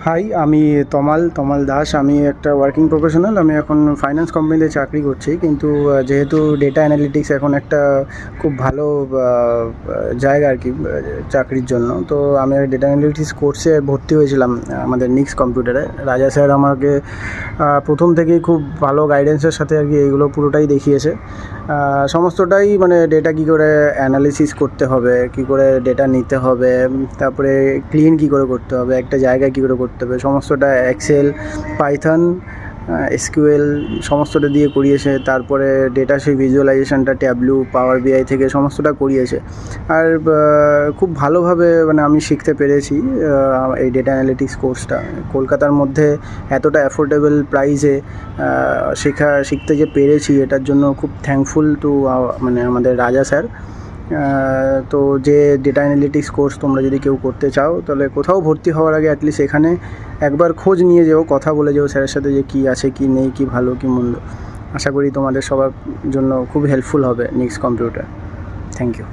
High, আমি তমাল দাস। আমি একটা ওয়ার্কিং প্রফেশনাল। আমি এখন ফাইন্যান্স কোম্পানিতে চাকরি করছি, কিন্তু যেহেতু ডেটা অ্যানালিটিক্স এখন একটা খুব ভালো জায়গা আর কি চাকরির জন্য, তো আমি ডেটা অ্যানালিটিক্স কোর্সে ভর্তি হয়েছিলাম আমাদের নিক্স কম্পিউটারে। রাজা স্যার আমাকে প্রথম থেকেই খুব ভালো গাইডেন্সের সাথে আর কি এইগুলো পুরোটাই দেখিয়েছে। সমস্তটাই মানে ডেটা কী করে অ্যানালিসিস করতে হবে, কী করে ডেটা নিতে হবে, তারপরে ক্লিন কী করে করতে হবে, একটা জায়গায় কী করে করতে হবে, সমস্তটা এক্সেল, পাইথন, এসকিউএল সমস্তটা দিয়ে করিয়েছে। তারপরে ডেটা সেই ভিজুয়ালাইজেশনটা ট্যাবলু, পাওয়ার বিআই থেকে সমস্তটা করিয়েছে। আর খুব ভালোভাবে মানে আমি শিখতে পেরেছি এই ডেটা অ্যানালিটিক্স কোর্সটা। কলকাতার মধ্যে এতটা অ্যাফোর্ডেবল প্রাইসে শিখতে যে পেরেছি, এটার জন্য খুব থ্যাঙ্কফুল টু মানে আমাদের রাজা স্যার। তো যে ডেটা অ্যানালিটিক্স কোর্স তোমরা যদি কেউ করতে চাও, তাহলে কোথাও ভর্তি হওয়ার আগে অ্যাটলিস্ট এখানে একবার খোঁজ নিয়ে যেও, কথা বলে যেও স্যারের সাথে যে কী আছে কী নেই, কী ভালো কী মন্দ। আশা করি তোমাদের সবার জন্য খুব হেল্পফুল হবে নিক্স কম্পিউটার। Thank you.